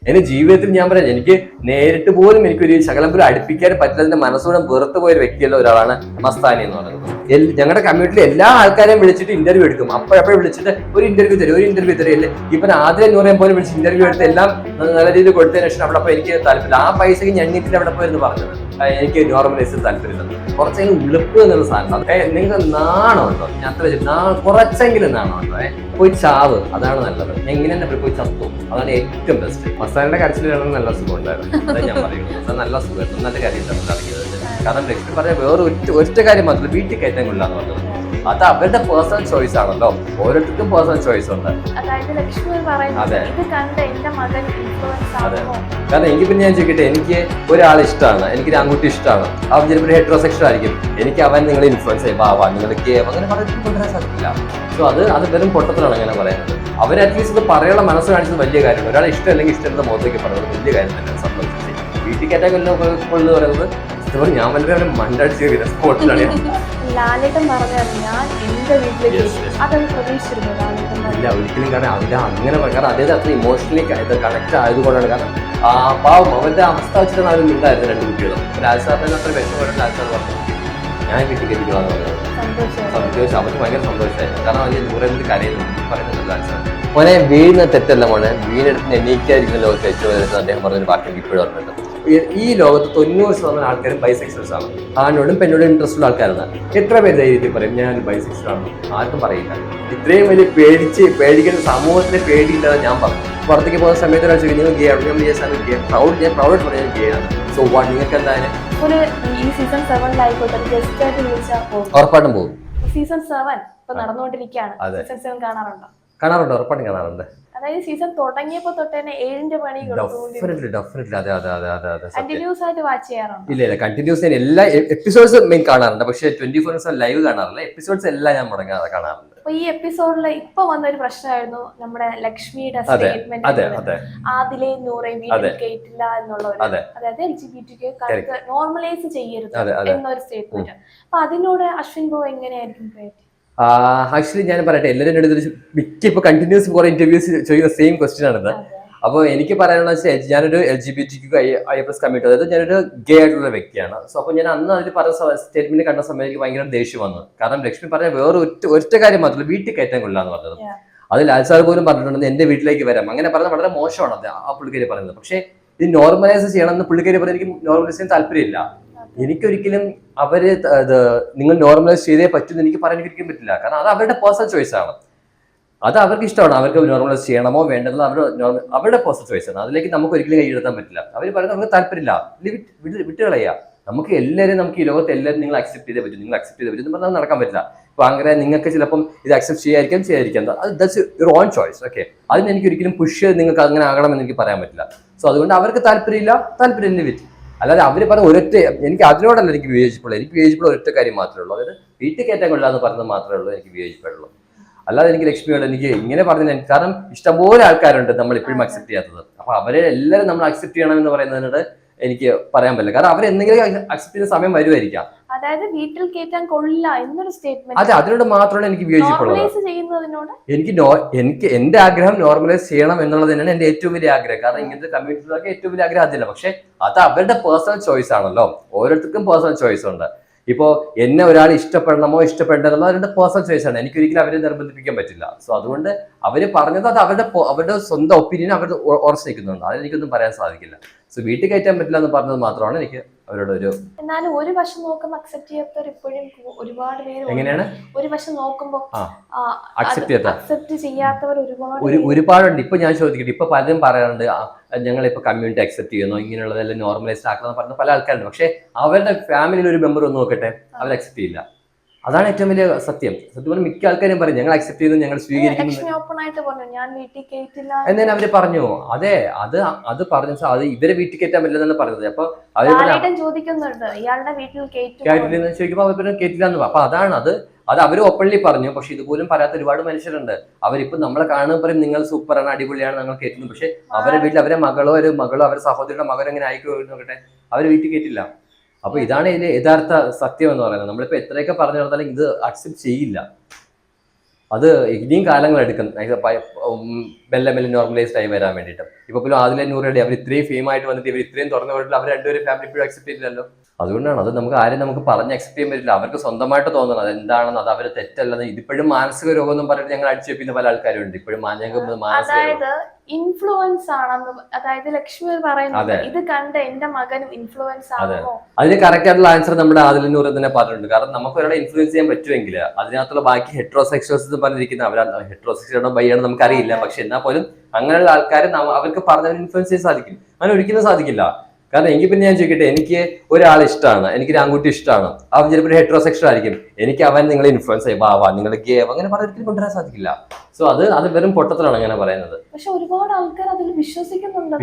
എനിക്ക് ജീവിതത്തിൽ ഞാൻ പറയാം, എനിക്ക് നേരിട്ട് പോലും എനിക്കൊരു ശകലം പോലും അടുപ്പിക്കാൻ പറ്റില്ല, മനസ്സോടെ വെറുത്ത് പോയൊരു വ്യക്തിയുള്ള ഒരാളാണ് മസ്താനി എന്ന് പറയുന്നത്. ഞങ്ങളുടെ കമ്മ്യൂണിറ്റിയിൽ എല്ലാ ആൾക്കാരെയും വിളിച്ചിട്ട് ഇന്റർവ്യൂ എടുക്കും. അപ്പോഴപ്പോഴും വിളിച്ചിട്ട് ഒരു ഇന്റർവ്യൂ തരും. ഇപ്പൊ ആദ്യം 100 പോലും വിളിച്ച് ഇന്റർവ്യൂ എടുത്ത് എല്ലാം നല്ല രീതിയിൽ കൊടുത്തതിന് ശേഷം അവിടെ എനിക്ക് താല്പര്യമില്ല. ആ പൈസക്ക് ഞണ്ണിട്ട് അവിടെ പോയിരുന്നു പറഞ്ഞത് എനിക്ക് നോർമലൈസ് താല്പര്യമില്ല. കുറച്ചെങ്കിലും ഉളുപ്പ് എന്നുള്ള സാധനം നിങ്ങൾക്ക് നാണമുണ്ടോ? ഞാൻ അത്ര കുറച്ചെങ്കിലും നാണമുണ്ടോ? പോയി ചാവ്, അതാണ് നല്ലത്. ഞാൻ ഇങ്ങനെ തന്നെ പോയി ചത്തു, അതാണ് ഏറ്റവും ബെസ്റ്റ്. മസാലയുടെ കരച്ചിൽ കാണാൻ നല്ല സുഖം ഉണ്ടായിരുന്നു, അതാ ഞാൻ പറയുന്നത്. അത് നല്ല സുഖമായിരുന്നു, നല്ല കാര്യം അറിയുന്നത്. കാരണം ലക്ഷ്മി പറഞ്ഞ വേറെ ഒറ്റ കാര്യം മാത്രമല്ല, വീട്ടിൽ കയറ്റാൻ കൊള്ളാന്ന് പറഞ്ഞത്. അത് അവരുടെ പേഴ്സണൽ ചോയ്സ് ആണല്ലോ, ഓരോരുത്തർക്കും പേഴ്സണൽ ചോയ്സ് ഉണ്ട്. അതെ അതെ. കാരണം എനിക്ക് പിന്നെ ഞാൻ ചോദിക്കട്ടെ, എനിക്ക് ഒരാൾ ഇഷ്ടമാണ്, എനിക്കൊരു ആൺകുട്ടി ഇഷ്ടമാണ്, അവൻ ചിലപ്പോൾ ഹെറ്ററോസെക്ഷൽ ആയിരിക്കും, എനിക്ക് അവൻ നിങ്ങളെ ഇൻഫ്ലുവൻസ് ചെയ്യുമ്പോൾ നിങ്ങൾക്ക് അങ്ങനെ പറയാൻ കൊണ്ടുവരാൻ സാധിക്കില്ല. സോ അത് വെറും പൊട്ടത്തിലാണ് അങ്ങനെ പറയുന്നത്. അവർ അറ്റ്ലീസ്റ്റ് ഇത് പറയാനുള്ള മനസ്സ് കാണിച്ചത് വലിയ കാര്യമാണ്. ഒരാൾ ഇഷ്ടം അല്ലെങ്കിൽ ഇഷ്ടം മുഖത്തേക്ക് പറയുന്നത് വലിയ കാര്യം തന്നെയാണ് സംബന്ധിച്ച്. വീട്ടിൽ കയറ്റാൻ കൊല്ലുന്നത് പറയുന്നത് ഞാൻ വളരെ മണ്ടടിച്ച് സ്പോട്ടിലാണ്. ഇല്ല ഒരിക്കലും, കാരണം അതിന്റെ അങ്ങനെ കാരണം അദ്ദേഹം അത്ര ഇമോഷണലി കണക്ട് ആയതുകൊണ്ടാണ്. കാരണം പാവം അവരുടെ അവസ്ഥ വെച്ചിട്ടാണ് അവർ ഉണ്ടായിരുന്നത് രണ്ട് കുട്ടികളും. രാജസാറിന് അത്ര വിഷമപ്പെട്ട് രാജസാർ പറഞ്ഞു ഞാൻ വീട്ടിൽ കയറ്റിക്കോളാന്ന് പറഞ്ഞത്. സന്തോഷം, അവർക്ക് ഭയങ്കര സന്തോഷമായിരുന്നു. കാരണം അവർ ദൂരത്തിൽ കരയുന്നു പറയുന്നത് രാജസാർ. മോനെ വീഴുന്ന തെറ്റല്ല മോനെ, വീണെടുത്ത് എണീക്കാതിരിക്കുന്ന ലോകത്ത് ഏറ്റവും വലുത് അദ്ദേഹം പറഞ്ഞൊരു വാക്ക് ഇപ്പോഴും ഓർമ്മയുണ്ട്. ഈ ലോകത്ത് 90% ആൾക്കാരും ബൈസെക്ഷൽസ് ആണ്. ആണോടും പെണ്ണോടും ഇൻട്രസ്റ്റ് ഉള്ള ആൾക്കാരാണ്. എത്ര പേര് ധൈര്യത്തിൽ പറയും ഞാൻ ബൈസെക്ഷൽ ആണ്? ആർക്കും പറയില്ല. ഇത്രയും വലിയ പേടിക്കുന്ന സമൂഹത്തിനെ പേടിയില്ലാതെ ഞാൻ പറഞ്ഞു. പുറത്തേക്ക് പോകുന്ന സമയത്ത് ഒരാൾ ചോദിക്കും നിങ്ങൾ ഗേ ആണ്, ഞാൻ പ്രൗഡ് പറയാൻ ഗേ ആണ്. സോ വാട്ട്, നിങ്ങൾക്ക് എന്തായാലും ഉറപ്പായിട്ടും പോകും. സീസൺ 7 ഇപ്പൊ നടന്നുകൊണ്ടിരിക്കുകയാണ്. സീസൺ 7 കാണാറുണ്ടോ? കാണാറുണ്ട്, ഉറപ്പായിട്ടും കാണാറുണ്ട്. അതായത് സീസൺ തുടങ്ങിയപ്പോ തൊട്ടേ 7ന്റെ പണി കണ്ടിന്യൂസ് ആയിട്ട് വാച്ച് ചെയ്യാറുണ്ട്? ഇല്ല കണ്ടിന്യൂസ് എല്ലാ എപ്പിസോഡ്സ് മെയിൻ കാണാറുണ്ട്, പക്ഷെ 24 ലൈവ് കാണാറില്ല. എപ്പിസോഡ്സ് എല്ലാം ഞാൻ മുടങ്ങാതെ കാണാറുണ്ട്. അപ്പൊ ഈ എപ്പിസോഡിൽ ഇപ്പൊ വന്നൊരു പ്രശ്നമായിരുന്നു നമ്മുടെ ലക്ഷ്മിയുടെ സ്റ്റേറ്റ്മെന്റ്, ആദിലെയും നൂറേയും വീട്ടിൽ കേട്ടില്ല എന്നുള്ള, അതായത് LGBTQ നോർമലൈസ് ചെയ്യരുത് എന്നൊരു സ്റ്റേറ്റ്മെന്റ്. അപ്പൊ അതിനോട് അശ്വിൻ ബ്രോ എങ്ങനെയായിരിക്കും റിയാക്ട്? ആക്ച്വലി ഞാൻ പറയട്ടെ, എല്ലാവരും മിക്ക ഇപ്പൊ കണ്ടിന്യൂസ് കുറെ ഇന്റർവ്യൂസ് ചോദിക്കുന്ന സെയിം ക്വസ്റ്റ്യൻ ആണിത്. അപ്പോൾ എനിക്ക് പറയാനുള്ള ഞാനൊരു LGBTQ+ കമ്മ്യൂണിറ്റി, അതായത് ഞാനൊരു ഗേ ആയിട്ടുള്ള വ്യക്തിയാണ്. സോ അപ്പോൾ ഞാൻ അന്ന് അതിൽ പറഞ്ഞ സ്റ്റേറ്റ്മെന്റ് കണ്ട സമയത്ത് എനിക്ക് ഭയങ്കര ദേഷ്യം വന്നു. കാരണം ലക്ഷ്മി പറഞ്ഞ വേറെ ഒറ്റ കാര്യം മാത്രമല്ല, വീട്ടിൽ കയറ്റാൻ കൊള്ളാന്ന് പറഞ്ഞത്. അത് ലാൽസാർ പോലും പറഞ്ഞിട്ടുണ്ട് എന്റെ വീട്ടിലേക്ക് വരാം, അങ്ങനെ പറഞ്ഞാൽ വളരെ മോശമാണ് അത് ആ പുള്ളിക്കാരി പറയുന്നത്. പക്ഷേ ഇത് നോർമലൈസ് ചെയ്യണമെന്ന് പുള്ളിക്കാരി പറഞ്ഞാൽ എനിക്ക് നോർമലൈസ് ചെയ്യാൻ താല്പര്യമില്ല. എനിക്കൊരിക്കലും അവര് നിങ്ങൾ നോർമലൈസ് ചെയ്തേ പറ്റുമെന്ന് എനിക്ക് പറയാൻ ഒരിക്കലും പറ്റില്ല. കാരണം അത് അവരുടെ പേഴ്സണൽ ചോയ്സ് ആണ്, അത് അവർക്ക് ഇഷ്ടമാണ്. അവർക്ക് നോർമലൈസ് ചെയ്യണമോ വേണ്ടത് അവരുടെ പേഴ്സണൽ ചോയ്സ് ആണ്. അതിലേക്ക് നമുക്ക് ഒരിക്കലും കൈയെടുത്താൻ പറ്റില്ല. അവർ പറയുന്നത് നമുക്ക് താല്പര്യമില്ല, വിട്ടുകളയുക. നമുക്ക് എല്ലാവരും, നമുക്ക് ഈ ലോകത്ത് എല്ലാവരും നിങ്ങൾ അക്സെപ്റ്റ് ചെയ്തേ പറ്റും, നിങ്ങൾ അക്സെപ്റ്റ് ചെയ്തേ പറ്റും എന്ന് പറഞ്ഞാൽ നടക്കാൻ പറ്റില്ല. അപ്പൊ അങ്ങനെ നിങ്ങൾക്ക് ചിലപ്പം ഇത് അക്സെപ്റ്റ് ചെയ്യാതിരിക്കാം, അത് that's your own choice. Okay, അതിന് എനിക്ക് ഒരിക്കലും പുഷ് നിങ്ങൾക്ക് അങ്ങനെ ആകണമെന്ന് എനിക്ക് പറയാൻ പറ്റില്ല. സോ അതുകൊണ്ട് അവർക്ക് താല്പര്യം വിറ്റ്, അല്ലാതെ അവർ പറഞ്ഞ എനിക്ക് അതിനോടല്ല എനിക്ക് വിയോജിപ്പുള്ളൂ. എനിക്ക് വിയോജിപ്പുള്ള ഒരൊറ്റ കാര്യം മാത്രമേ ഉള്ളൂ, അതായത് വീട്ടിൽ കയറ്റാൻ കൊള്ളാന്ന് പറഞ്ഞത് മാത്രമേ ഉള്ളൂ എനിക്ക് വിയോജിപ്പുള്ളൂ. അല്ലാതെ എനിക്ക് ലക്ഷ്മിയോട് എനിക്ക് ഇങ്ങനെ പറഞ്ഞ, കാരണം ഇഷ്ടംപോലെ ആൾക്കാരുണ്ട് നമ്മൾ ഇപ്പോഴും അക്സെപ്റ്റ് ചെയ്യാത്തത്. അപ്പൊ അവരെ എല്ലാവരും നമ്മൾ അക്സെപ്റ്റ് ചെയ്യണം എന്ന് പറയുന്നതിനോട് എനിക്ക് പറയാൻ പറ്റില്ല. കാരണം അവരെന്തെങ്കിലും അക്സെപ്റ്റ് ചെയ്യുന്ന സമയം വരുമായിരിക്കാം. അതായത് വീട്ടിൽ കേറ്റാൻ കൊള്ളില്ല എന്നൊരു സ്റ്റേറ്റ്മെന്റ്, അതെ, അതിനോട് മാത്രമാണ് എനിക്ക് വിയോജിപ്പുള്ളത്. എനിക്ക് എന്റെ ആഗ്രഹം നോർമലൈസ് ചെയ്യണം എന്നുള്ളത് തന്നെയാണ് എന്റെ ഏറ്റവും വലിയ ആഗ്രഹം. കാരണം ഇങ്ങനത്തെ കമ്മ്യൂണിറ്റികളൊക്കെ ഏറ്റവും വലിയ ആഗ്രഹം അതില്ല. പക്ഷെ അത് അവരുടെ പേഴ്സണൽ ചോയ്സ് ആണല്ലോ, ഓരോരുത്തർക്കും പേഴ്സണൽ ചോയ്സ് ഉണ്ട്. ഇപ്പോ എന്നെ ഒരാൾ ഇഷ്ടപ്പെടണമോ ഇഷ്ടപ്പെടണമെന്നോ അവരുടെ പേഴ്സണൽ ചോയ്സ് ആണ്, എനിക്കൊരിക്കലും അവരെ നിർബന്ധിപ്പിക്കാൻ പറ്റില്ല. സോ അതുകൊണ്ട് അവര് പറഞ്ഞത് അത് അവരുടെ സ്വന്തം ഒപ്പീനിയൻ അവർ ഉറച്ചു നിൽക്കുന്നുണ്ട്, അതെനിക്കൊന്നും പറയാൻ സാധിക്കില്ല. സോ വീട്ടിൽ കയറ്റാൻ പറ്റില്ല എന്ന് പറഞ്ഞത് മാത്രമാണ് എനിക്ക് അവരോട് ഒരു. എന്നാലും ഒരു വശം നോക്കുമ്പോൾ അക്സെപ്റ്റ് ചെയ്യാത്തവർ ഇപ്പോഴും ഒരുപാട് പേര്. എങ്ങനെയാണ് ഒരു വശം നോക്കുമ്പോൾ അക്സെപ്റ്റ് ചെയ്യാത്തവർ ഒരുപാടുണ്ട്. ഇപ്പൊ ഞാൻ ചോദിക്കട്ടെ, ഇപ്പൊ പലരും പറയാറുണ്ട് ഞങ്ങളിപ്പോ കമ്മ്യൂണിറ്റി അക്സെപ്റ്റ് ചെയ്യുന്നു, ഇങ്ങനെയുള്ളതെല്ലാം നോർമലൈസ്ഡ് ആക്കണം പറഞ്ഞ പല ആൾക്കാരുണ്ട്. പക്ഷെ അവരുടെ ഫാമിലിയിൽ ഒരു മെമ്പർ ഒന്ന് നോക്കട്ടെ, അവർ അക്സെപ്റ്റ് ചെയ്യില്ല. അതാണ് ഏറ്റവും വലിയ സത്യം. സത്യം മിക്ക ആൾക്കാരും പറയും ഞങ്ങൾ അക്സെപ്റ്റ് ചെയ്യുന്നു, ഞങ്ങൾ സ്വീകരിക്കുന്നു എന്നാണ് അവര് പറഞ്ഞു. അതെ, അത് പറഞ്ഞു. അത് ഇവരെ വീട്ടിൽ കയറ്റാൻ പറ്റില്ലെന്നാണ് പറഞ്ഞത്. അപ്പൊ അവര് ചോദിക്കുമ്പോ അവർ കേട്ടില്ല എന്ന്. അപ്പൊ അതാണ് അത് അവര് ഓപ്പൺലി പറഞ്ഞു. പക്ഷെ ഇതുപോലും പറയാത്ത ഒരുപാട് മനുഷ്യരുണ്ട്. അവരിപ്പോ നമ്മളെ കാണുമ്പോൾ പറയും നിങ്ങൾ സൂപ്പറാണ്, അടിപൊളിയാണ്, ഞങ്ങൾ കേട്ടുന്നു. പക്ഷെ അവരുടെ വീട്ടിൽ അവരെ മകളോ അവരുടെ സഹോദരിയുടെ മകനോ എങ്ങനെ ആയിക്കോ നോക്കട്ടെ, അവര് വീട്ടിൽ കേട്ടില്ല. അപ്പൊ ഇതാണ് ഇതിന്റെ യഥാർത്ഥ സത്യം എന്ന് പറയുന്നത്. നമ്മളിപ്പോ എത്രയൊക്കെ പറഞ്ഞു നടന്നാലും ഇത് അക്സെപ്റ്റ് ചെയ്യില്ല. അത് ഇനിയും കാലങ്ങൾ എടുക്കും മെല്ലെ മെല്ലെ നോർമലൈസ്ഡ് ആയി വരാൻ വേണ്ടിയിട്ട്. ഇപ്പൊ പോലും ആദിലെ നൂറയുടെ അവർ ഇത്രയും ഫെയിം ആയിട്ട് വന്നിട്ട് ഇവർ ഇത്രയും തുറന്നു പോയിട്ട് അവർ രണ്ടുപേരും ഫാമിലി ഇപ്പോഴും അക്സെപ്റ്റ് ചെയ്തില്ലല്ലോ. അതുകൊണ്ടാണ് അത് നമുക്ക് ആരും നമുക്ക് പറഞ്ഞ് അക്സെപ്റ്റ് ചെയ്യാൻ പറ്റില്ല. അവർക്ക് സ്വന്തമായിട്ട് തോന്നണം അത് എന്താണെന്ന്, അത് അവർ തെറ്റല്ലെന്ന്. ഇതിപ്പോഴും മാനസിക രോഗം എന്നും പറഞ്ഞിട്ട് ഞങ്ങൾ അടിച്ചേപ്പിക്കുന്ന പല ആൾക്കാരും ഉണ്ട് ഇപ്പോഴും. അതായത് ഇൻഫ്ലുവൻസ് ആണെന്ന്, അതായത് ലക്ഷ്മി പറയുന്നത് ഇത് കണ്ട് എന്റെ മകനും ഇൻഫ്ലുവൻസ് ആണോ? അതിന് കറക്റ്റ് ആയിട്ടുള്ള ആൻസർ നമ്മുടെ ആദിലൂർ തന്നെ പറഞ്ഞിട്ടുണ്ട്. കാരണം നമുക്ക് ഒരാളെ ഇൻഫ്ലുവൻസ് ചെയ്യാൻ പറ്റുമെങ്കിൽ അതിനകത്തുള്ള ബാക്കി ഹെട്രോസെക്ഷൽസ് പറഞ്ഞിരിക്കുന്ന അവരാണ് ഹെട്രോസെക്ഷൽ ബൈയാണോ നമുക്കറിയില്ല. പക്ഷെ എന്നാൽ പോലും അങ്ങനെയുള്ള ആൾക്കാർ അവർക്ക് പറഞ്ഞവർ ഇൻഫ്ലുവൻസ് ചെയ്യാൻ സാധിക്കും. അങ്ങനെ ഒരിക്കലും സാധിക്കില്ല. കാരണം എങ്കിൽ പിന്നെ ഞാൻ ചോദിക്കട്ടെ, എനിക്ക് ഒരാൾ ഇഷ്ടമാണ്, എനിക്ക് ഒരു ആൺകുട്ടി ഇഷ്ടമാണ്, അവൻ ചിലപ്പോൾ ഒരു ഹെട്രോസെക്ഷൽ ആയിരിക്കും, എനിക്ക് അവൻ നിങ്ങളെ ഇൻഫ്ലുവൻസ് ചെയ്യും, വാ നിങ്ങൾ ഗേ അങ്ങനെ പറഞ്ഞ ഒരിക്കലും കൊണ്ടുവരാൻ സാധിക്കില്ല. സോ അത് വെറും പൊട്ടത്തിലാണ് അങ്ങനെ പറയുന്നത്. പക്ഷെ ഒരുപാട് ആൾക്കാർ അതിൽ വിശ്വസിക്കുന്നുണ്ട്.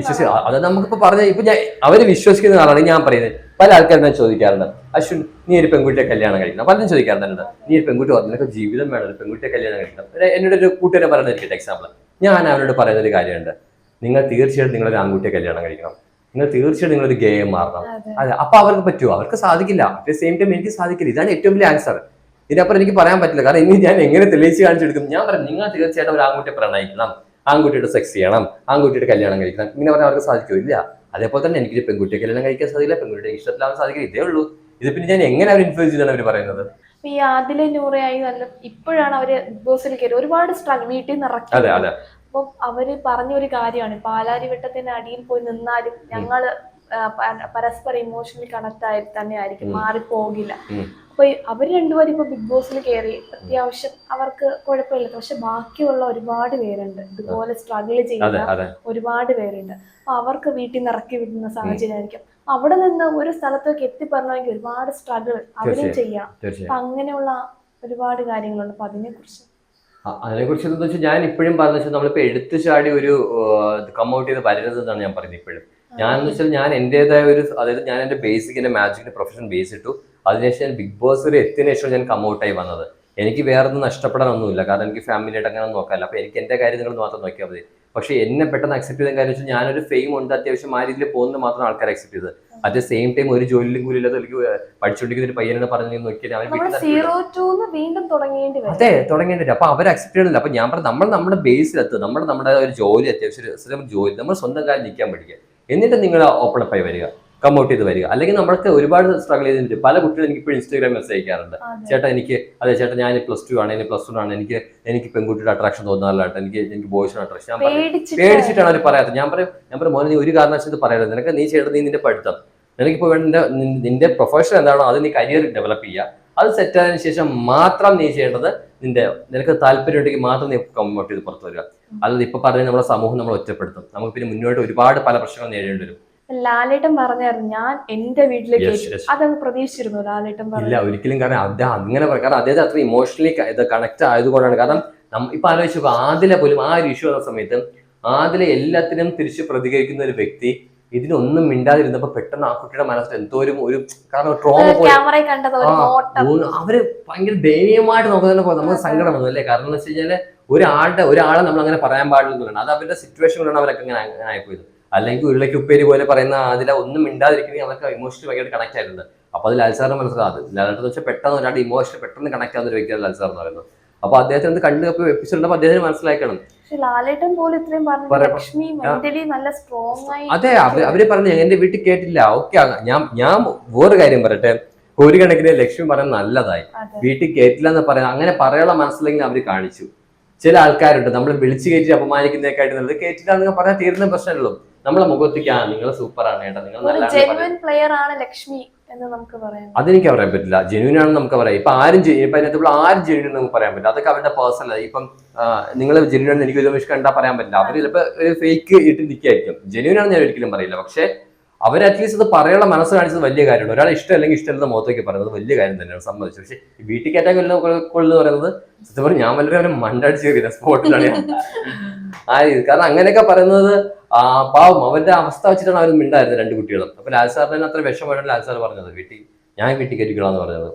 അത് നമുക്കിപ്പോ പറഞ്ഞ ഇപ്പൊ അവര് വിശ്വസിക്കുന്ന ആളാണ് ഞാൻ പറയുന്നത്. പല ആൾക്കാരും ഞാൻ ചോദിക്കാറുണ്ട്, അശ്വിൻ നീ ഒരു പെൺകുട്ടിയെ കല്യാണം കഴിക്കണം. പലരും ചോദിക്കാറുണ്ട്, നീ ഒരു പെൺകുട്ടി പറഞ്ഞു നിനക്ക് ജീവിതം വേണം, ഒരു പെൺകുട്ടിയെ കല്യാണം കഴിക്കണം. എന്നോട് ഒരു കൂട്ടുകാരെ പറയുന്നത് എക്സാമ്പിൾ ഞാൻ അവരോട് പറയുന്ന ഒരു കാര്യമുണ്ട്, നിങ്ങൾ തീർച്ചയായിട്ടും നിങ്ങളൊരു ആൺകുട്ടിയെ കല്യാണം കഴിക്കണം, നിങ്ങൾ തീർച്ചയായിട്ടും നിങ്ങളൊരു ഗേ മാറണം. അതെ, അപ്പൊ അവർക്ക് പറ്റുമോ? അവർക്ക് സാധിക്കില്ല. അറ്റ് സെയിം ടൈം എനിക്ക് സാധിക്കില്ല. ഇതാണ് ഏറ്റവും വലിയ ആൻസർ. ഇതിനപ്പുറം എനിക്ക് പറയാൻ പറ്റില്ല. കാരണം ഇനി ഞാൻ എങ്ങനെ തെളിയിച്ച് കാണിച്ചെടുക്കും? ഞാൻ പറഞ്ഞു നിങ്ങൾ തീർച്ചയായിട്ടും ഒരു ആൺകുട്ടിയെ പ്രണയിക്കണം, ആൺകുട്ടിയുടെ സെക്സ് ചെയ്യണം, ആൺകുട്ടിയുടെ കല്യാണം കഴിക്കണം. ഇങ്ങനെ പറഞ്ഞാൽ അവർക്ക് സാധിക്കുമോ? ഇല്ല. അതേപോലെ തന്നെ എനിക്കൊരു പെൺകുട്ടിയെ കല്യാണം കഴിക്കാൻ സാധിക്കില്ല, പെൺകുട്ടിയുടെ ഇഷ്ടത്തിലാവാൻ സാധിക്കില്ല. ഇതേ ഉള്ളൂ. ഇത് പിന്നെ ഞാൻ എങ്ങനെ അവർ ഇൻഫ്ലുവൻസ് ചെയ്താണ് അവർ പറയുന്നത്. ഈ ആദിലെ നൂറയായി നല്ല ഇപ്പോഴാണ് അവര് ബിഗ് ബോസിൽ കയറി ഒരുപാട് സ്ട്രഗിൾ വീട്ടിൽ നിന്ന് ഇറക്കി. അപ്പൊ അവര് പറഞ്ഞൊരു കാര്യമാണ്, പാലാരിവട്ടത്തിന്റെ അടിയിൽ പോയി നിന്നാലും ഞങ്ങള് പരസ്പരം ഇമോഷണലി കണക്ട് ആയി തന്നെ ആയിരിക്കും, മാറിപ്പോകില്ല. അപ്പൊ അവര് രണ്ടുപേരും ഇപ്പൊ ബിഗ് ബോസിൽ കയറി അത്യാവശ്യം അവർക്ക് കുഴപ്പമില്ല. പക്ഷെ ബാക്കിയുള്ള ഒരുപാട് പേരുണ്ട് ഇതുപോലെ സ്ട്രഗിൾ ചെയ്യുന്ന ഒരുപാട് പേരുണ്ട്. അപ്പൊ അവർക്ക് വീട്ടിൽ നിന്ന് ഇറക്കി വിടുന്ന സാഹചര്യം ആയിരിക്കും. അവിടെ നിന്ന് ഒരു സ്ഥലത്തേക്ക് എത്തിപ്പെടണമെങ്കിൽ ഒരുപാട് സ്ട്രഗിൾ അവരും ചെയ്യണം. അപ്പൊ അങ്ങനെയുള്ള ഒരുപാട് കാര്യങ്ങളുണ്ട്. അപ്പൊ അതിനെക്കുറിച്ച് എന്താ വെച്ചാൽ ഞാൻ ഇപ്പോഴും പറഞ്ഞു വെച്ചാൽ നമ്മളിപ്പോ എടുത്തു ചാടി ഒരു കമ്മൗട്ട് ചെയ്ത് വരരുത് എന്നാണ് ഞാൻ പറയുന്നത് ഇപ്പോഴും. ഞാനെന്ന് വെച്ചാൽ ഞാൻ എന്റേതായ ഒരു, അതായത് ഞാൻ എന്റെ ബേസിക് എന്റെ മാജിക്കിന്റെ പ്രൊഫഷൻ ബേസ് ഇട്ടു. അതിനുശേഷം ഞാൻ ബിഗ് ബോസ് വരെ എത്തിയതിനു ശേഷം ഞാൻ കമ്മൗട്ടായി വന്നത്. എനിക്ക് വേറെ ഒന്നും നഷ്ടപ്പെടാനൊന്നുമില്ല. കാരണം എനിക്ക് ഫാമിലി ആയിട്ട് അങ്ങനെ നോക്കാമല്ലോ. അപ്പൊ എനിക്ക് എന്റെ കാര്യങ്ങൾ മാത്രം നോക്കിയാൽ മതി. പക്ഷെ എന്നെ പെട്ടെന്ന് അക്സെപ്റ്റ് ചെയ്ത കാര്യം വെച്ചാൽ ഞാനൊരു ഫെയിം ഉണ്ട്, അത്യാവശ്യം ആ രീതിയിൽ പോകുന്നത് മാത്രം ആൾക്കാർ അക്സെപ്റ്റ് ചെയ്തത്. അറ്റ് ദ സെയിം ടൈം ഒരു ജോലിയിലും കൂടി ഇല്ലാതെ എനിക്ക് പഠിച്ചുകൊണ്ടിരിക്കുന്ന ഒരു പയ്യനെ പറഞ്ഞു നോക്കിയാൽ അതെ തുടങ്ങേണ്ടി വരും. അപ്പൊ അവർ അക്സെപ്റ്റ് ചെയ്യണില്ല. അപ്പൊ ഞാൻ പറഞ്ഞു നമ്മുടെ ബേസിലെത്തുക, നമ്മുടെ ഒരു ജോലി, അത്യാവശ്യം ജോലി, നമ്മൾ സ്വന്തം കാര്യം നിൽക്കാൻ പഠിക്കുക. എന്നിട്ട് നിങ്ങൾ ഓപ്പൺ അപ്പ് ആയി വരിക, കമ്മൗട്ട് ചെയ്ത് വരിക. അല്ലെങ്കിൽ നമ്മൾക്ക് ഒരുപാട് സ്ട്രഗിൾ ചെയ്തിട്ട് പല കുട്ടികളും എനിക്ക് ഇപ്പോൾ ഇൻസ്റ്റാഗ്രാം മെസ്സേജ് അയക്കാറുണ്ട്, ചേട്ടാ ചേട്ടാ ഞാൻ +2 ആണ്, ഇനി +1 ആണ്, എനിക്ക് പെൺകുട്ടിയുടെ അട്രാക്ഷൻ തോന്നാറില്ല, എനിക്ക് ബോയ്സിന് അട്രാക്ഷൻ. ഞാൻ പേടിച്ചിട്ടാണ് അവർ പറയാത്തത്. ഞാൻ പറയും മോനെ നീ ഒരു കാരണവശാലും പറയരുത്. നിനക്ക് നീ ചെയ്യേണ്ടത് നീ നിന്റെ പഠിത്തം, നിനക്കിപ്പോൾ വേണ്ട നിന്റെ പ്രൊഫഷൻ എന്താണോ അത് നീ കരിയർ ഡെവലപ്പ് ചെയ്യുക. അത് സെറ്റ് ആയതിനു ശേഷം മാത്രം നീ ചെയ്യേണ്ടത് നിനക്ക് താല്പര്യം ഉണ്ടെങ്കിൽ മാത്രം നീ കമ്മൗട്ട് ചെയ്ത് പുറത്തു വരിക. അല്ലാതെ ഇപ്പൊ പറഞ്ഞ നമ്മുടെ സമൂഹം നമ്മൾ ഒറ്റപ്പെടുത്തും. നമുക്ക് പിന്നെ മുന്നോട്ട് ഒരുപാട് പല പ്രശ്നങ്ങൾ നേരിടേണ്ടി വരും. ലാലേട്ടൻ പറഞ്ഞായിരുന്നു ഞാൻ എന്റെ വീട്ടിലേക്ക് അതങ്ങ് പ്രതീക്ഷിച്ചിരുന്നു ലാലേട്ടൻ ഇല്ല ഒരിക്കലും. കാരണം അദ്ദേഹം അങ്ങനെ കാരണം അദ്ദേഹത്തെ അത്ര ഇമോഷണലി കണക്ട് ആയതുകൊണ്ടാണ്. കാരണം ഇപ്പൊ ആലോചിച്ചു ആദിലെ പോലും ആ ഒരു ഇഷ്യൂ വന്ന സമയത്ത് ആദിലെ എല്ലാത്തിനും തിരിച്ച് പ്രതികരിക്കുന്ന ഒരു വ്യക്തി ഇതിനൊന്നും മിണ്ടാതിരുന്നപ്പോ പെട്ടെന്ന് ആ കുട്ടിയുടെ മനസ്സിൽ എന്തോ ഒരു കാരണം ട്രോമ പോലെ അവര് ഭയങ്കര ദയനീയമായിട്ട് നമുക്ക് തന്നെ നമുക്ക് സങ്കടം വന്നു അല്ലേ. കാരണം എന്ന് വെച്ച് കഴിഞ്ഞാല് ഒരാളെ നമ്മൾ അങ്ങനെ പറയാൻ പാടില്ലെന്നുള്ളതാണ്. അത് അവരുടെ സിറ്റുവേഷൻ കൊണ്ടാണ് അവരൊക്കെ അങ്ങനെ ആയിപ്പോയത്. അല്ലെങ്കിൽ ഉരുളയ്ക്ക് ഉപ്പേരി പോലെ പറയുന്ന അതിലെ ഒന്നും മിണ്ടാതിരിക്കണമെങ്കിൽ അവർക്ക് ഇമോഷണലി ഭയങ്കര കണക്ട് ആയിട്ടുണ്ട്. അപ്പൊ അത് ലാൽസാറിന് മനസ്സിലാകും. ലാലേട്ടൻ വെച്ചാൽ പെട്ടെന്ന് ഒരാളുടെ ഇമോഷണൽ പെട്ടെന്ന് കണക്ട് ആവുന്ന ഒരു വ്യക്തിയാണ് ലാൽസാർ എന്ന് പറയുന്നത്. അപ്പൊ അദ്ദേഹത്തിന് കണ്ടു എപ്പിസോഡ് അദ്ദേഹത്തിന് മനസ്സിലാക്കണം. അതെ അവര് പറഞ്ഞു എന്റെ വീട്ടിൽ കേട്ടില്ല. ഓക്കെ ഞാൻ വേറെ കാര്യം പറയട്ടെ, ഒരു കണക്കിന് ലക്ഷ്മി പറയാൻ നല്ലതായി. വീട്ടിൽ കേട്ടില്ല എന്ന് പറയാൻ അങ്ങനെ പറയാനുള്ള മനസ്സിലെങ്കിൽ അവര് കാണിച്ചു. ചില ആൾക്കാരുണ്ട് നമ്മൾ വിളിച്ചു കയറ്റി അപമാനിക്കുന്നതിനെക്കാട്ടി നല്ലത് കേട്ടില്ല എന്ന് പറയാൻ തീരുന്ന പ്രശ്നമുള്ളൂ. നമ്മളെ മുഖത്തേക്ക് നിങ്ങൾ സൂപ്പറാണ് കേട്ടോ, നിങ്ങൾ അതെനിക്ക് പറയാൻ പറ്റില്ല. ജെന്യൂൻ ആണെന്ന് നമുക്ക് പറയാം. ഇപ്പൊ ആരും ജെന്യൂൻ നമുക്ക് പറയാൻ പറ്റില്ല. അതൊക്കെ അവരുടെ പേഴ്സണൽ. ഇപ്പം നിങ്ങൾ ജെന്യൂൻ ആണെന്ന് എനിക്ക് ഒരു കണ്ടാ പറയാൻ പറ്റില്ല. അവര് ചിലപ്പോൾ ഒരു ഫേക്ക് ഇട്ട് നിൽക്കായിരിക്കും. ജെന്യൂൻ ആണെന്ന് ഞാൻ ഒരിക്കലും പറയില്ല. പക്ഷെ അവർ അറ്റ്ലീസ്റ്റ് അത് പറയാനുള്ള മനസ്സ് കാണിച്ചത് വലിയ കാര്യമാണ്. ഒരാളെ ഇഷ്ടം അല്ലെങ്കിൽ ഇഷ്ടമല്ലെന്ന് മുഖത്തേക്ക് പറയുന്നത് വലിയ കാര്യം തന്നെയാണ്, സമ്മതിച്ചു. പക്ഷെ വീട്ടിൽ കയറ്റാൻ കൊല്ലെന്ന് പറയുന്നത് സത്യം പറഞ്ഞാൽ ഞാൻ വളരെ മണ്ടടിച്ച് കയറിയ സ്പോട്ടിലാണ് ആ രീതി. കാരണം അങ്ങനെയൊക്കെ പറയുന്നത് പാവം അവരുടെ അവസ്ഥ വെച്ചിട്ടാണ് അവർ മിണ്ടായിരുന്നത് രണ്ട് കുട്ടികളും. അപ്പൊ ലാൽസാറിന് അത്ര വിഷമമാണ് ലാൽസാർ പറഞ്ഞത് ഞാൻ വീട്ടിൽ കയറ്റിക്കളാന്ന് പറഞ്ഞത്.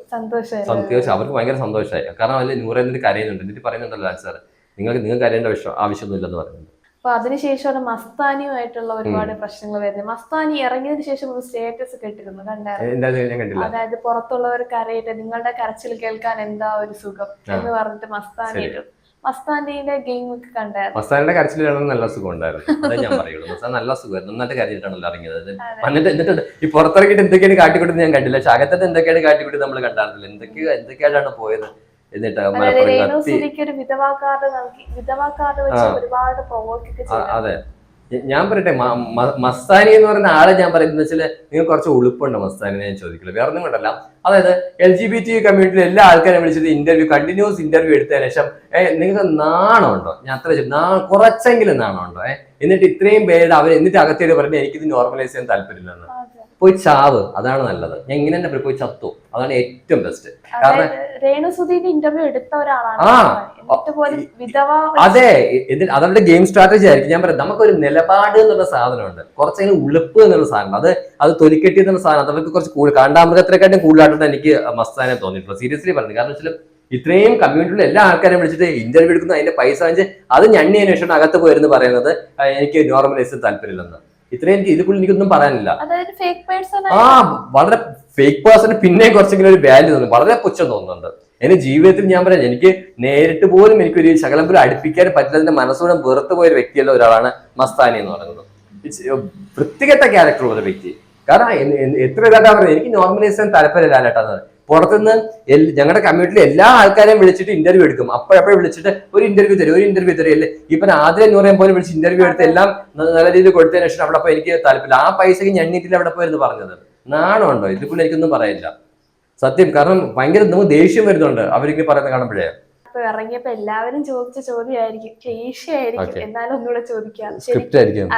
സന്തോഷം അവർക്ക് ഭയങ്കര സന്തോഷമായി. കാരണം അതിൽ നൂറേന്ദ്രൻ കരയുന്നുണ്ട്. എന്നിട്ട് പറയുന്നുണ്ടല്ലോ ലാൽസാർ നിങ്ങൾക്ക് കരയേണ്ട ആവശ്യമൊന്നുമില്ലെന്ന് പറയുന്നത്. അപ്പൊ അതിനുശേഷമാണ് മസ്താനിയുമായിട്ടുള്ള ഒരുപാട് പ്രശ്നങ്ങൾ വരുന്നത്. മസ്താനി ഇറങ്ങിയതിനു ശേഷം ഒരു സ്റ്റേറ്റസ് കേട്ടിരുന്നു, കണ്ടായിരുന്നു? അതായത് പുറത്തുള്ളവർ കരയിട്ട് നിങ്ങളുടെ കരച്ചിൽ കേൾക്കാൻ എന്താ ഒരു സുഖം എന്ന് പറഞ്ഞിട്ട് മസ്താനി ഇട്ടു. മസ്താനിയുടെ ഗെയിം ഒക്കെ കണ്ടായിരുന്നു. മസ്താനിയുടെ കരച്ചിലാണ് നല്ല സുഖം ഉണ്ടായിരുന്നു, അതേ ഞാൻ പറയുള്ളൂ. മസ്താൻ നല്ല സുഖമായിരുന്നു, നന്നായിട്ട് കരഞ്ഞിട്ടാണല്ലോ ഇറങ്ങിയത്. എന്നിട്ട് ഈ പുറത്തിറങ്ങിയിട്ട് എന്തൊക്കെയാണ് കാട്ടിക്കൂട്ടി ഞാൻ കണ്ടില്ല, ശാഖത്തത് എന്തൊക്കെയാണ് കാട്ടിക്കൂട്ടി നമ്മൾ കണ്ടായിരുന്നില്ല, എന്തൊക്കെയായിട്ടാണ് പോയത്. എന്നിട്ട് അതെ ഞാൻ പറയട്ടെ, മസ്താനി എന്ന് പറയുന്ന ആളെ ഞാൻ പറയുന്നത് വെച്ചാൽ നിങ്ങൾ കുറച്ച് ഉളുപ്പുണ്ട് മസ്താനി ഞാൻ ചോദിക്കില്ല, വേറെ ഒന്നും കൊണ്ടല്ല. അതായത് LGBT കമ്മ്യൂണിറ്റിയിൽ എല്ലാ ആൾക്കാരെയും വിളിച്ചിട്ട് കണ്ടിന്യൂസ് ഇന്റർവ്യൂ എടുത്തതിന് ശേഷം നിങ്ങൾക്ക് നാണമുണ്ടോ? ഞാൻ അത്ര കുറച്ചെങ്കിലും നാണമുണ്ടോ? എന്നിട്ട് ഇത്രയും പേരുടെ അവർ എന്നിട്ട് അകത്തേക്ക് പറഞ്ഞാൽ എനിക്കിത് നോർമലൈസ് ചെയ്യാൻ താല്പര്യമില്ലെന്ന്. പോയി ചാവ്, അതാണ് നല്ലത്. ഞാൻ ഇങ്ങനെ തന്നെ പോയി ചത്തു, അതാണ് ഏറ്റവും ബെസ്റ്റ്. കാരണം ഇന്റർവ്യൂ എടുത്ത ഒരാളാണ്. അതെ, അതവരുടെ ഗെയിം സ്ട്രാറ്റജി ആയിരിക്കും. ഞാൻ പറയാം, നമുക്കൊരു നിലപാട് എന്നുള്ള സാധനമുണ്ട്, കുറച്ചെങ്കിലും ഉളുപ്പ് എന്നുള്ള സാധനം, അത് തൊലിക്കെട്ടി എന്നുള്ള സാധനം അതവർക്ക് കുറച്ച് കൂടുതൽ കാണ്ടാമൃഗത്തിനെക്കാട്ടും കൂടുതലായിട്ടാണ് എനിക്ക് മസ്താനെ തോന്നിയിട്ടുള്ളത്. സീരിയസ്ലി പറഞ്ഞു. കാരണം വെച്ചാൽ ഇത്രയും കമ്മ്യൂണിറ്റിയിലുള്ള എല്ലാ ആൾക്കാരെയും വിളിച്ചിട്ട് ഇന്റർവ്യൂ എടുക്കുന്ന അതിന്റെ പൈസ വാങ്ങിച്ച് അത് ഞണ്ണിയതിനു ശേഷം അകത്ത് പോയിരുന്നു പറയുന്നത് എനിക്ക് നോർമലൈസ് താല്പര്യമില്ലെന്ന്. ഇത്രയും എനിക്ക് ഇതിൽക്കുള്ളിൽ എനിക്കൊന്നും പറയാനില്ല. വളരെ ഫേക്ക് പേഴ്സൺ പിന്നെയും കുറച്ചെങ്കിലും ഒരു വാല്യൂ തോന്നുന്നു, വളരെ പുച്ഛം തോന്നുന്നുണ്ട്. എന്റെ ജീവിതത്തിൽ ഞാൻ പറയാം, എനിക്ക് നേരിട്ട് പോലും എനിക്കൊരു ശകലം പോലും അടുപ്പിക്കാൻ പറ്റില്ല, മനസ്സോടെ വെറുത്തു പോയൊരു വ്യക്തിയുള്ള ഒരാളാണ് മസ്താനി എന്ന് പറയുന്നത്. വൃത്തികെട്ട ക്യാരക്ടർ ഉള്ള വ്യക്തി. കാരണം എത്ര ഇതായിട്ടാ പറയുന്നത്, എനിക്ക് നോർമലൈസ് ചെയ്യാൻ താല്പര്യമില്ല കേട്ടത്. പുറത്തുനിന്ന് ഞങ്ങളുടെ കമ്മ്യൂണിറ്റിയിൽ എല്ലാ ആൾക്കാരെയും വിളിച്ചിട്ട് ഇന്റർവ്യൂ എടുക്കും, അപ്പോഴപ്പോഴും വിളിച്ചിട്ട് ഒരു ഇന്റർവ്യൂ തരും അല്ലേ. ഇപ്പൊ ആദ്യം എന്ന് പറയാൻ പോലും വിളിച്ച് ഇന്റർവ്യൂ എടുത്ത് എല്ലാം നല്ല രീതിയിൽ കൊടുത്തതിന് ശേഷം അവിടെ പോയി എനിക്ക് താല്പര്യമില്ല, ആ പൈസക്ക് ഞണ്ണിട്ടില്ല അവിടെ പോയിരുന്നു പറഞ്ഞത്. നാണമുണ്ടോ? ഇതിൽക്കുള്ള എനിക്കൊന്നും പറയില്ല സത്യം. കാരണം ഭയങ്കര നമുക്ക് ദേഷ്യം വരുന്നുണ്ട് അവർക്ക് പറയുന്നത് കാണുമ്പോഴേ. ഇറങ്ങിയപ്പോ എല്ലാവരും ചോദിച്ച ചോദ്യമായിരിക്കും, ക്ലീശയായിരിക്കും, എന്നാലും ഒന്നുകൂടെ ചോദിക്കാം. സ്ക്രിപ്റ്റ് ആയിരിക്കും.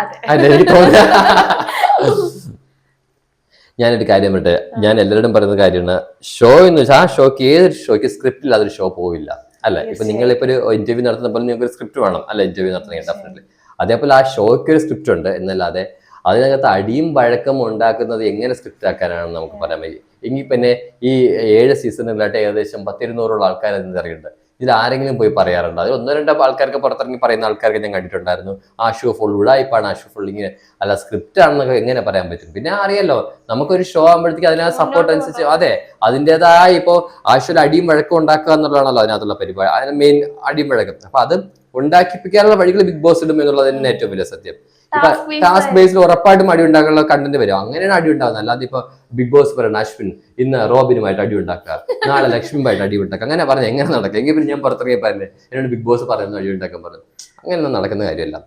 ഞാനൊരു കാര്യം പറ്റേ, ഞാൻ എല്ലാവരോടും പറയുന്ന കാര്യമാണ്, ഷോ എന്ന് വെച്ചാൽ ആ ഷോക്ക്, ഏതൊരു ഷോയ്ക്ക് സ്ക്രിപ്റ്റിൽ അതൊരു ഷോ പോവില്ല അല്ലെ. ഇപ്പൊ നിങ്ങളിപ്പോ ഒരു ഇന്റർവ്യൂ നടത്തുന്ന പോലെ നിങ്ങൾക്ക് ഒരു സ്ക്രിപ്റ്റ് വേണം അല്ലെ, ഇന്റർവ്യൂ നടത്തണമെങ്കിൽ ഡെഫിനറ്റ്ലി. അതേപോലെ ആ ഷോയ്ക്ക് ഒരു സ്ക്രിപ്റ്റ് ഉണ്ട് എന്നല്ലാതെ അതിനകത്ത് അടിയും വഴക്കം ഉണ്ടാക്കുന്നത് എങ്ങനെ സ്ക്രിപ്റ്റ് ആക്കാനാണെന്ന് നമുക്ക് പറയാൻ പറ്റും. എങ്കിൽ പിന്നെ ഈ 7 സീസണുകളായിട്ട് ഏകദേശം 10-200 ആൾക്കാർ അറിയുന്നുണ്ട്. ഇതിൽ ആരെങ്കിലും പോയി പറയാറുണ്ട്? അത് 1-2 ആൾക്കാർക്ക് പുറത്തിറങ്ങി പറയുന്ന ആൾക്കാർക്ക് ഞാൻ കണ്ടിട്ടുണ്ടായിരുന്നു. ആ ഷോ ഫുൾ ഉടായിപ്പാണ്, ആ ഷോ ഫുൾ ഇങ്ങനെ അല്ല സ്ക്രിപ്റ്റ് ആണെന്നൊക്കെ എങ്ങനെ പറയാൻ പറ്റും? പിന്നെ അറിയാലോ, നമുക്കൊരു ഷോ ആകുമ്പോഴത്തേക്ക് അതിനകത്ത് സപ്പോർട്ട് അനുസരിച്ച് അതെ അതിൻ്റെതായ ഇപ്പോൾ ആ ഷോയിൽ അടിയും വഴക്കം ഉണ്ടാക്കുക എന്നുള്ളതാണല്ലോ അതിനകത്തുള്ള പരിപാടി, അതിന് മെയിൻ അടിയും വഴക്കം. അപ്പൊ അത് ഉണ്ടാക്കിപ്പിക്കാനുള്ള വഴികൾ ബിഗ് ബോസ് ഇടും എന്നുള്ളത് തന്നെ ഏറ്റവും വലിയ സത്യം. ഇപ്പൊ ടാസ്ക് ബേസിൽ ഉറപ്പായിട്ടും അടി ഉണ്ടാക്കാനുള്ള കണ്ടന്റ് വരും, അങ്ങനെയാണ് അടി ഉണ്ടാകുന്നത്. അല്ലാതെ ഇപ്പൊ ബിഗ് ബോസ് പറയുന്ന അശ്വിൻ ഇന്ന് റോബിനുമായിട്ട് അടി ഉണ്ടാക്കുക, നാളെ ലക്ഷ്മിയുമായിട്ട് അടി ഉണ്ടാക്കുക, അങ്ങനെ പറഞ്ഞ എങ്ങനെ നടക്കുക? എങ്കിൽ പിന്നെ ഞാൻ പുറത്തിറങ്ങിയ പറഞ്ഞേ എന്നോട് ബിഗ് ബോസ് പറയുന്ന അടി ഉണ്ടാക്കാൻ പറഞ്ഞു. അങ്ങനെയൊന്നും നടക്കുന്ന കാര്യമല്ല.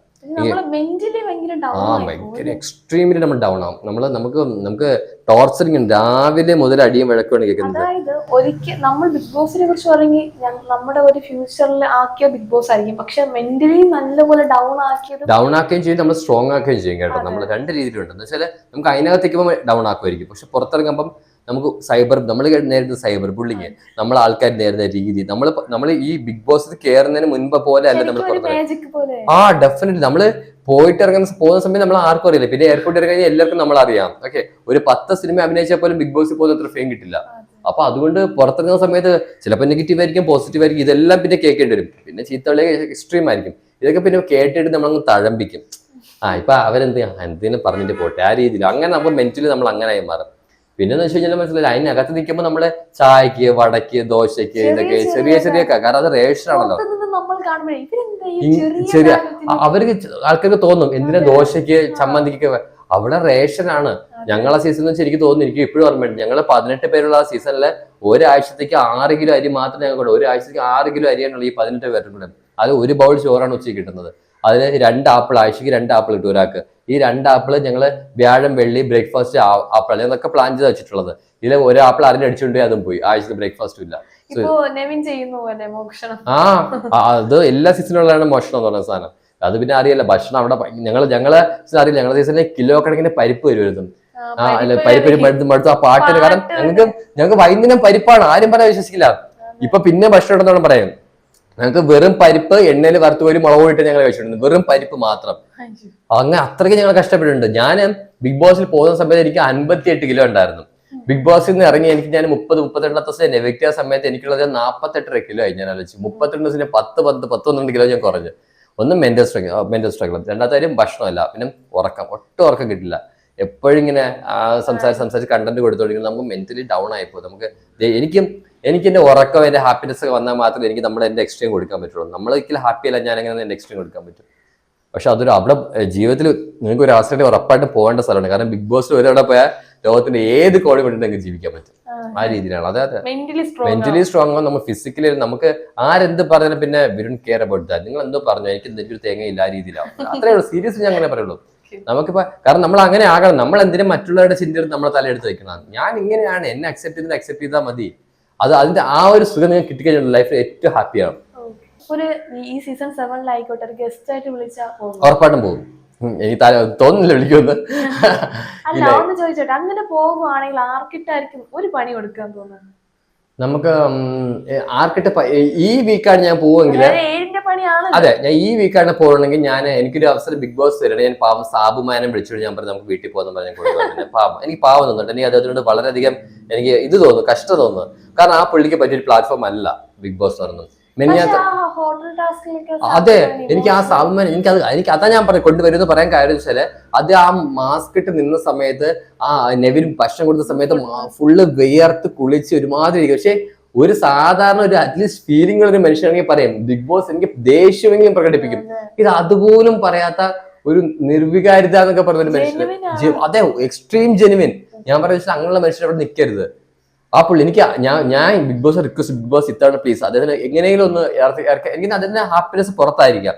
ഭയങ്കര എക്സ്ട്രീമിലി നമ്മൾ ഡൗൺ ആവും. നമുക്ക് ടോർച്ചറിങ് രാവിലെ മുതൽ അടിയും വഴക്കുമാണ് കേൾക്കുന്നത്. അതായത് ഒരിക്കൽ നമ്മൾ ബിഗ് ബോസിനെ കുറിച്ച് പറഞ്ഞ് നമ്മുടെ ഒരു ഫ്യൂച്ചറിൽ ആക്കിയ ബിഗ് ബോസ് ആയിരിക്കും, പക്ഷെ മെന്റലി നല്ലപോലെ ഡൗൺ ആക്കുകയും ചെയ്യും, നമ്മൾ സ്ട്രോങ് ആക്കുകയും ചെയ്യും കേട്ടോ. നമ്മൾ 2 രീതിയിലുണ്ട്. എന്ന് വെച്ചാൽ നമുക്ക് അതിനകത്തേക്കുമ്പോൾ ഡൗൺ ആക്കുമായിരിക്കും, പക്ഷെ പുറത്തിറങ്ങുമ്പം നമുക്ക് നമ്മൾ നേരിടുന്ന സൈബർ ബുള്ളിങ്, നമ്മൾ ആൾക്കാർ നേരിടുന്ന രീതി, നമ്മൾ ഈ ബിഗ് ബോസിൽ കയറുന്നതിന് മുൻപ് പോലെ അല്ല നമ്മൾ പുറത്തിറങ്ങും. ഡെഫിനറ്റ്ലി നമ്മള് പോകുന്ന സമയം നമ്മൾ ആർക്കും അറിയില്ല. പിന്നെ എയർപോർട്ടിൽ ഇറങ്ങി എല്ലാവർക്കും നമ്മൾ അറിയാം. ഓക്കെ, ഒരു 10 സിനിമ അഭിനയിച്ചാൽ പോലും ബിഗ് ബോസിൽ പോകുന്ന അത്ര ഫെയിം കിട്ടില്ല. അപ്പൊ അതുകൊണ്ട് പുറത്തിറങ്ങുന്ന സമയത്ത് ചിലപ്പോൾ നെഗറ്റീവ് ആയിരിക്കും, പോസിറ്റീവ് ആയിരിക്കും, ഇതെല്ലാം പിന്നെ കേൾക്കേണ്ടി വരും. പിന്നെ ചീത്തകളി എക്സ്ട്രീം ആയിരിക്കും. ഇതൊക്കെ പിന്നെ കേട്ടിട്ട് നമ്മളങ്ങ് തഴമ്പിക്കും. ഇപ്പൊ എന്തിനും പറഞ്ഞിട്ട് പോട്ടെ, ആ രീതിയിൽ അങ്ങനെ നമുക്ക് മെന്റലി നമ്മൾ അങ്ങനെ മാറും. പിന്നെന്ന് വെച്ച് കഴിഞ്ഞാൽ മനസ്സിലായി, അതിനകത്ത് നിൽക്കുമ്പോൾ നമ്മള് ചായക്ക്, വടക്ക്, ദോശക്ക്, ഇതൊക്കെ ചെറിയ കാരണം അത് റേഷൻ ആണല്ലോ. ചെറിയ അവർക്ക് ആൾക്കാർക്ക് തോന്നും എന്തിനാ ദോശക്ക് ചമ്മന്തിക്ക്, അവിടെ റേഷനാണ്. ഞങ്ങളെ സീസൺ വെച്ച് എനിക്ക് തോന്നുന്നു, എനിക്ക് ഇപ്പോഴും ഓർമ്മയുണ്ട്, ഞങ്ങൾ 18 പേരുള്ള ആ സീസണില് ഒരാഴ്ചത്തേക്ക് 6 കിലോ അരി മാത്രം ഞങ്ങൾക്ക് ഒരാഴ്ചത്തേക്ക് 6 കിലോ അരിയാണുള്ള ഈ 18 പേരുടെ കൂടെ. അത് 1 ബൗൾ ചോറാണ് ഉച്ചയ്ക്ക് കിട്ടുന്നത്. അതിന് 2 ആപ്പിൾ, ആഴ്ചക്ക് 2 ആപ്പിൾ കിട്ടും ഒരാൾക്ക്. ഈ 2 ആപ്പിള് ഞങ്ങള് വ്യാഴം വെള്ളി ബ്രേക്ക്ഫാസ്റ്റ് ആപ്പിൾ എന്നൊക്കെ പ്ലാൻ ചെയ്ത് വെച്ചിട്ടുള്ളത്. ഇതിൽ 1 ആപ്പിൾ ആരും അടിച്ചുകൊണ്ടേ അതും പോയി, ആഴ്ചക്ക് ബ്രേക്ക്ഫാസ്റ്റും ഇല്ല. അത് എല്ലാ സീസണിലാണ് മോഷണം എന്ന് പറയുന്ന സാധനം. അത് പിന്നെ അറിയില്ല, ഭക്ഷണം അവിടെ ഞങ്ങളെ അറിയില്ല, ഞങ്ങളുടെ സീസണിൽ കിലോ കണക്കിന് പരിപ്പ് വരുമായിരുന്നു. പരിപ്പ് മടുത്തു ആ പാട്ടിന്. കാരണം ഞങ്ങൾക്ക് വൈകുന്നേരം പരിപ്പാണ്, ആരും പറയാൻ വിശ്വസിക്കില്ല. ഇപ്പൊ പിന്നെ ഭക്ഷണം ഉണ്ടെന്നാണ് പറയും. ഞങ്ങൾക്ക് വെറും പരിപ്പ് എണ്ണയിൽ വറുത്ത് ഒരു മുളക് ഇട്ട് ഞങ്ങൾ കഴിച്ചിട്ടുണ്ട്, വെറും പരിപ്പ് മാത്രം. അങ്ങനെ അത്രയ്ക്ക് ഞങ്ങൾ കഷ്ടപ്പെട്ടിട്ടുണ്ട്. ഞാൻ ബിഗ് ബോസിൽ പോകുന്ന സമയത്ത് എനിക്ക് 58 കിലോ ഉണ്ടായിരുന്നു. ബിഗ് ബോസിൽ നിന്ന് ഇറങ്ങി എനിക്ക് ഞാൻ 30-32 ദിവസം എവിക്റ്റ് ആയ സമയത്ത് എനിക്കുള്ളത് 48 കിലോ ആയി. ഞാൻ ആലോചിച്ചു 32 ദിവസത്തിന് 10-12 കിലോ ഞാൻ കുറഞ്ഞു. ഒന്ന് മെന്റൽ സ്ട്രഗിൾ, രണ്ടാമത്തെ കാര്യം ഭക്ഷണമല്ല, പിന്നെ ഒട്ടും ഉറക്കം കിട്ടില്ല. എപ്പോഴും ഇങ്ങനെ സംസാരിച്ച് കണ്ടന്റ് കൊടുത്തോണ്ടിരിക്കുന്നത് നമുക്ക് മെന്റലി ഡൗൺ ആയിപ്പോ. എനിക്ക് എനിക്ക് എന്റെ ഉറക്കം എന്റെ ഹാപ്പിനെസ് ഒക്കെ വന്നാൽ മാത്രമേ എനിക്ക് നമ്മൾ എന്റെ എക്സ്ട്രീം കൊടുക്കാൻ പറ്റുള്ളൂ. നമ്മളൊരിക്കലും ഹാപ്പി അല്ല, ഞാൻ എങ്ങനെ എന്റെ എക്സ്ട്രീം കൊടുക്കാൻ പറ്റും? പക്ഷെ അതൊരു അവിടെ ജീവിതത്തിൽ നിങ്ങൾക്ക് ഒരു അവസരം ഉറപ്പായിട്ട് പോകേണ്ട സ്ഥലമാണ്. കാരണം ബിഗ് ബോസ് ഒരവിടെ പോയാൽ ലോകത്തിന്റെ ഏത് കോടി കൊണ്ടിട്ട് ജീവിക്കാൻ പറ്റും. ആ രീതിയിലാണ്. അതെ മെന്റലി സ്ട്രോങ് നമ്മൾ ഫിസിക്കലി നമുക്ക് ആരെന്ത് പറഞ്ഞാലും പിന്നെ we don't care about that. നിങ്ങൾ എന്തോ പറഞ്ഞു എനിക്ക് എന്തെങ്കിലും തേങ്ങയില്ല ആ രീതിയിലാണ്. അത്രേ ഉള്ളൂ. സീരിയസ്ലി ഞാൻ അങ്ങനെ പറയുള്ളൂ. നമുക്കിപ്പോ കാരണം നമ്മൾ അങ്ങനെ ആകണം. നമ്മൾ എന്തിനും മറ്റുള്ളവരുടെ ചിന്ത നമ്മളെ തലയെടുത്ത് വെക്കണം. ഞാൻ ഇങ്ങനെയാണ്, എന്നെ അക്സെപ്റ്റ് ചെയ്താൽ മതി. അതിന്റെ ആ ഒരു സുഖം നിങ്ങൾക്ക് കിട്ടിക്കഴിഞ്ഞാൽ ലൈഫിൽ ഏറ്റവും ഹാപ്പിയാണ്. ഈ സീസൺ 7 ആയിക്കോട്ടെ ഒരു ഗസ്റ്റ് ആയിട്ട് വിളിച്ചാൽ ഉറപ്പായിട്ടും പോകും. എനിക്ക് തോന്നുന്നില്ല വിളിക്കുമെന്ന്. അല്ല ഒന്ന് ചോദിച്ചോട്ടെ, അങ്ങനെ പോകുവാണെങ്കിൽ ആർക്കിട്ടായിരിക്കും ഒരു പണി കൊടുക്കാൻ തോന്നുന്നത്? നമുക്ക് ആർക്കിട്ട് ഈ വീക്കാണ് ഞാൻ പോവുമെങ്കിൽ, അതെ ഞാൻ ഈ വീക്കാണ് പോകണമെങ്കിൽ ഞാൻ എനിക്കൊരു അവസരം ബിഗ് ബോസ് തരണം. ഞാൻ പാവം സാബുമാനം വിളിച്ചോണ്ട് ഞാൻ പറഞ്ഞു നമുക്ക് വീട്ടിൽ പോകുന്ന പറഞ്ഞാൽ കൊടുക്കുന്നുണ്ട്. പാവം എനിക്ക് പാവം തോന്നുന്നുണ്ട്. എനിക്ക് അതിനോട് വളരെയധികം എനിക്ക് ഇത് തോന്നുന്നു, കഷ്ടം തോന്നുന്നു. കാരണം ആ പുള്ളിക്ക് പറ്റിയൊരു പ്ലാറ്റ്ഫോം അല്ല ബിഗ് ബോസ് പറയുന്നത്. അതെ എനിക്ക് ആ സാബുമാൻ എനിക്ക് അതാ ഞാൻ കൊണ്ടുവരുമെന്ന് പറയാൻ കാര്യം വെച്ചാല് അത് ആ മാസ്ക് ഇട്ട് നിന്ന സമയത്ത് ആ നെവിൻ ഭക്ഷണം കൊടുത്ത സമയത്ത് ഫുള്ള് വിയർത്ത് കുളിച്ച് ഒരുമാതിരി. പക്ഷെ ഒരു സാധാരണ ഒരു അറ്റ്ലീസ്റ്റ് ഫീലിംഗ് ഒരു മനുഷ്യനാണെങ്കിൽ പറയും ബിഗ് ബോസ് എനിക്ക് ദേഷ്യമെങ്കിലും പ്രകടിപ്പിക്കും. ഇത് അതുപോലും പറയാത്ത ഒരു നിർവികാരിത എന്നൊക്കെ പറഞ്ഞ ഒരു മനുഷ്യൻ. അതെ എക്സ്ട്രീം ജെനുവിൻ. ഞാൻ പറയുന്നത് അങ്ങനെയുള്ള മനുഷ്യർ അവിടെ നിൽക്കരുത്. ആ പുള്ളി എനിക്ക് ഞാൻ big boss request, big boss ഇത്തവണ പ്ലീസ് അദ്ദേഹത്തിന് എങ്ങനെയെങ്കിലും ഒന്ന് എനിക്ക് അദ്ദേഹത്തിന്റെ ഹാപ്പിനെസ് പുറത്തായിരിക്കാം.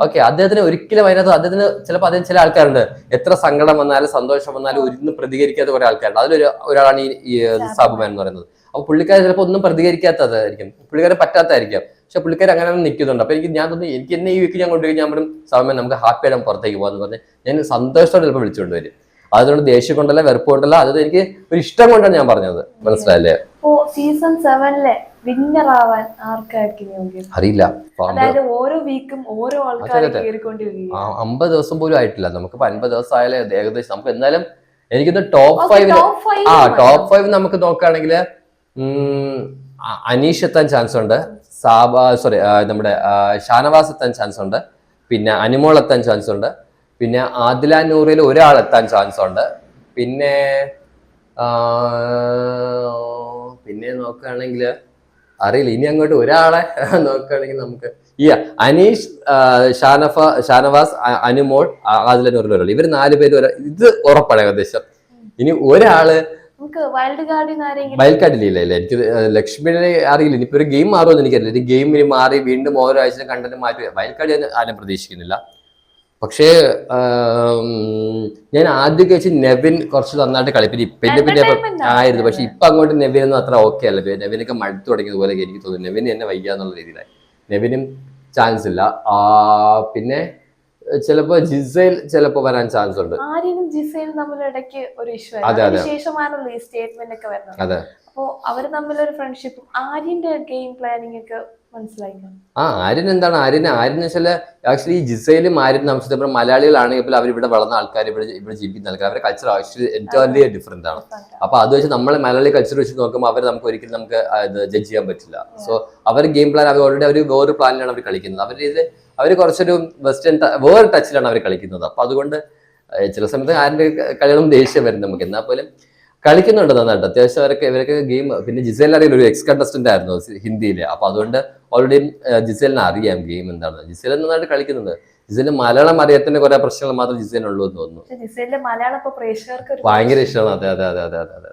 ഓക്കെ അദ്ദേഹത്തിന് ഒരിക്കലും അതിനകത്ത് അദ്ദേഹത്തിന് ചിലപ്പോൾ അദ്ദേഹം ചില ആൾക്കാരുണ്ട് എത്ര സങ്കടം വന്നാലും സന്തോഷം വന്നാലും ഒരിക്കലും പ്രതികരിക്കാത്ത കുറെ ആൾക്കാരുണ്ട്. ഒരാളാണ് ഈ സാബുമാൻ എന്ന് പറയുന്നത്. അപ്പൊ പുള്ളിക്കാരൻ ചിലപ്പോൾ ഒന്നും പ്രതികരിക്കാത്തതായിരിക്കും, പുള്ളിക്കാരൻ പറ്റാത്തതായിരിക്കും. പക്ഷെ പുള്ളിക്കാരൻ അങ്ങനെ നിൽക്കുന്നുണ്ട്. അപ്പൊ ഞാൻ തോന്നുന്നു എനിക്ക് എന്നെ ഈ വീക്ക് ഞാൻ കൊണ്ടുപോയി ഞാൻ പറയും സാബുമാൻ നമുക്ക് ഹാപ്പി ആയിട്ട് പുറത്തേക്ക് പോകാന്ന് പറഞ്ഞ് ഞാൻ സന്തോഷത്തോടെ ചിലപ്പോൾ വിളിച്ചുകൊണ്ട് വരും. അതുകൊണ്ട് ദേഷ്യം കൊണ്ടല്ല വെറുപ്പ് കൊണ്ടല്ല, അത് എനിക്ക് ഒരു ഇഷ്ടം കൊണ്ടാണ് ഞാൻ പറഞ്ഞത്. മനസ്സിലായില്ലേ? സീസൺ 7 വിന്നർ ആവാൻ ആർക്കായിരിക്കും അറിയില്ല. ഓരോ വീക്കും ഓരോ ആൾക്കാർ 50 ദിവസം പോലും ആയിട്ടില്ല. നമുക്കിപ്പോ 50 ദിവസം ആയാലും ഏകദേശം നമുക്ക് എന്തായാലും എനിക്കൊന്ന് ടോപ്പ് 5 നമുക്ക് നോക്കുകയാണെങ്കിൽ അനീഷ് എത്താൻ ചാൻസ് ഉണ്ട്, നമ്മുടെ ഷാനവാസ് എത്താൻ ചാൻസ് ഉണ്ട്, പിന്നെ അനിമോൾ എത്താൻ ചാൻസ് ഉണ്ട്, പിന്നെ ആദില നൂറിൽ ഒരാൾ എത്താൻ ചാൻസ് ഉണ്ട്, പിന്നെ നോക്കുകയാണെങ്കിൽ അറിയില്ല ഇനി അങ്ങോട്ട് ഒരാളെ നോക്കുകയാണെങ്കിൽ നമുക്ക് ഈ അനീഷ്, ഷാനവാസ്, അനുമോൾ, ആദില നൂറിൽ ഒരാൾ, ഇവർ 4 പേര് ഇത് ഉറപ്പാണ് ഏകദേശം. ഇനി ഒരാള് വൈൽഡ് കാർഡിലില്ല. എനിക്ക് ലക്ഷ്മിയെ അറിയില്ല. ഇനിയിപ്പോ ഒരു ഗെയിം മാറുമെന്ന് എനിക്കറിയില്ല. ഇനി ഗെയിം മാറി വീണ്ടും ഓരോ ആഴ്ച കണ്ടന്റ് മാറ്റി വൈൽഡ് കാർഡ് ആരും പ്രതീക്ഷിക്കുന്നില്ല. പക്ഷേ ഞാൻ ആദ്യം കഴിച്ച് നെവിൻ കുറച്ച് നന്നായിട്ട് കളിപ്പിക്കും. പിന്നെ ആയിരുന്നു. പക്ഷെ ഇപ്പൊ അങ്ങോട്ട് നെവിനൊന്നും അത്ര ഓക്കെ അല്ല. നെവിനൊക്കെ മടുത്തു തുടങ്ങിയതുപോലെ എനിക്ക് തോന്നുന്നു. നെവിന് എന്നെ വയ്യാന്നുള്ള രീതിയിലായി. നെവിനും ചാൻസ് ഇല്ല. പിന്നെ ചിലപ്പോ ജിസൈൽ ചിലപ്പോ വരാൻ ചാൻസ് ഉണ്ട്. അതെ അപ്പോ അവര് തമ്മിലൊരു ഫ്രണ്ട്ഷിപ്പും ആര്യന്റെ ഗെയിം പ്ലാനിങ് ഒക്കെ മനസ്സിലായിക്കാം. ആര്യൻ എന്താണ് ആര്യൻ വെച്ചാൽ ആക്ച്വലി ഈ ജിസയിലും ആര്യൻ അംശത്തെ മലയാളികളാണെങ്കിൽ അവർ ഇവിടെ വളർന്ന ആൾക്കാർ ഇവിടെ ജീവിക്കുന്ന ആൾക്കാർ അവരുടെ കൾച്ചർ ആക്ച്വലി എൻറ്റയർലി ഡിഫറെന്റ് ആണ്. അപ്പൊ അത് വെച്ച് നമ്മൾ മലയാളി കൾച്ചർ വെച്ച് നോക്കുമ്പോൾ അവർ നമുക്ക് ഒരിക്കലും നമുക്ക് ജഡ്ജ് ചെയ്യാൻ പറ്റില്ല. സോ അവർ ഗെയിം പ്ലാൻ അവർ ഓൾറെഡി അവർ വേറൊരു പ്ലാനിലാണ് അവർ കളിക്കുന്നത്. അവർ കുറച്ചൊരു വെസ്റ്റേൺ വേറെ ടച്ചിലാണ് അവർ കളിക്കുന്നത്. അപ്പൊ അതുകൊണ്ട് ചില സമയത്ത് ആരുടെ കളികളും ദേഷ്യം വരും നമുക്ക്. എന്നാൽ പോലും കളിക്കുന്നുണ്ട് നന്നായിട്ട് അത്യാവശ്യം ഇവരൊക്കെ ഗെയിം. പിന്നെ ജിസേൽ അറിയില്ല, ഒരു എക്സ് കണ്ടസ്റ്റന്റ് ആയിരുന്നു ഹിന്ദിയില്. അപ്പൊ അതുകൊണ്ട് ഓൾറെഡി ജിസേലിന് അറിയാം ഗെയിം എന്താണ്. ജിസേൽ നന്നായിട്ട് കളിക്കുന്നുണ്ട്. ജിസേലിന് മലയാളം അറിയാത്തിന്റെ കുറെ പ്രശ്നങ്ങൾ മാത്രം ജിസേലിനുള്ളൂ എന്ന് തോന്നുന്നു. ഭയങ്കര ഇഷ്ടമാണ്. അതെ.